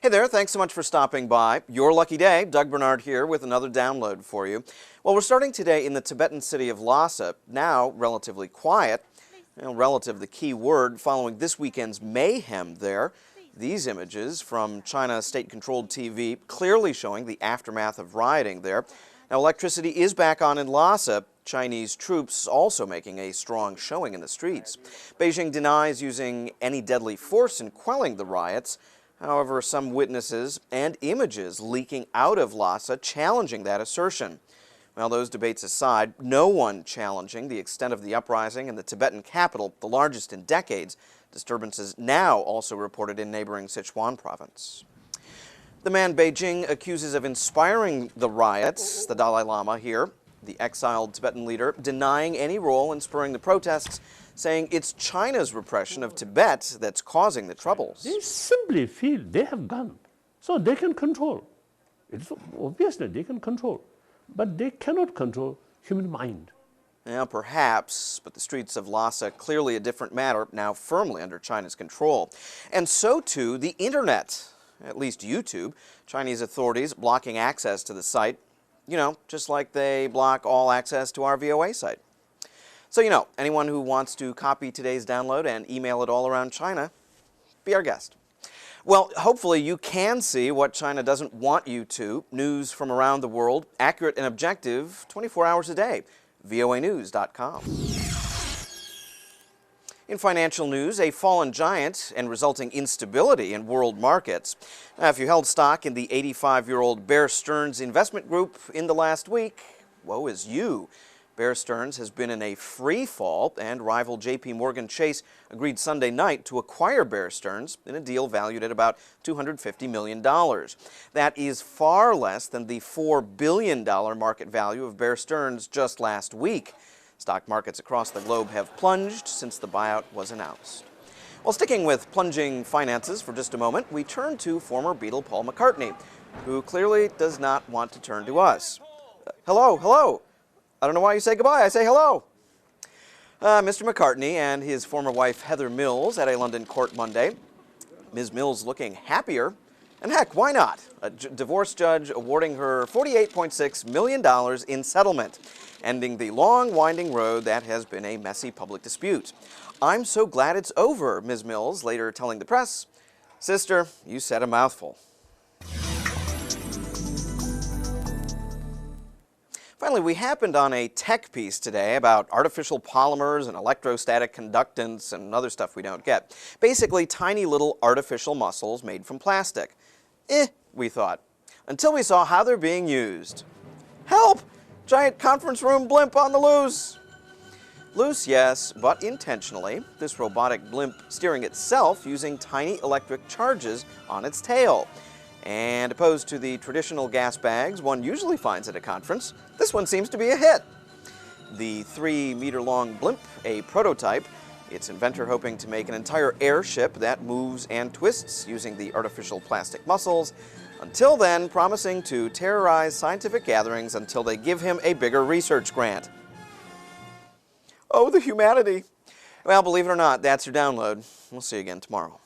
Hey there, thanks so much for stopping by. Your lucky day. Doug Bernard here with another download for you. Well, we're starting today in the Tibetan city of Lhasa, now relatively quiet. Relative, the key word, following this weekend's mayhem there. These images from China's state-controlled TV clearly showing the aftermath of rioting there. Now, electricity is back on in Lhasa. Chinese troops also making a strong showing in the streets. Beijing denies using any deadly force in quelling the riots. However, some witnesses and images leaking out of Lhasa challenging that assertion. Well, those debates aside, no one challenging the extent of the uprising in the Tibetan capital, the largest in decades. Disturbances now also reported in neighboring Sichuan province. The man Beijing accuses of inspiring the riots, the Dalai Lama here, the exiled Tibetan leader, denying any role in spurring the protests, saying it's China's repression of Tibet that's causing the troubles. They simply feel they have gun, so they can control. It's obviously they can control, but they cannot control human mind. Now, perhaps, but the streets of Lhasa clearly a different matter, now firmly under China's control. And so too the internet, at least YouTube. Chinese authorities blocking access to the site, just like they block all access to our VOA site. So, anyone who wants to copy today's download and email it all around China, be our guest. Well, hopefully you can see what China doesn't want you to. News from around the world, accurate and objective, 24 hours a day. voanews.com. In financial news, a fallen giant and resulting instability in world markets. Now, if you held stock in the 85-year-old Bear Stearns investment group in the last week, woe is you. Bear Stearns has been in a free fall, and rival JP Morgan Chase agreed Sunday night to acquire Bear Stearns in a deal valued at about $250 million. That is far less than the $4 billion market value of Bear Stearns just last week. Stock markets across the globe have plunged since the buyout was announced. Well, sticking with plunging finances for just a moment, we turn to former Beatle Paul McCartney, who clearly does not want to turn to us. Hello. I don't know why you say goodbye. I say hello. Mr. McCartney and his former wife Heather Mills at a London court Monday. Ms. Mills looking happier. And heck, why not? A divorce judge awarding her $48.6 million in settlement, ending the long, winding road that has been a messy public dispute. I'm so glad it's over, Ms. Mills later telling the press. Sister, you said a mouthful. Finally, we happened on a tech piece today about artificial polymers and electrostatic conductance and other stuff we don't get. Basically, tiny little artificial muscles made from plastic. We thought, until we saw how they're being used. Help! Giant conference room blimp on the loose! Loose, yes, but intentionally. This robotic blimp steering itself using tiny electric charges on its tail. And opposed to the traditional gas bags one usually finds at a conference, this one seems to be a hit. The 3-meter-long blimp, a prototype, its inventor hoping to make an entire airship that moves and twists using the artificial plastic muscles, until then promising to terrorize scientific gatherings until they give him a bigger research grant. Oh, the humanity. Well, believe it or not, that's your download. We'll see you again tomorrow.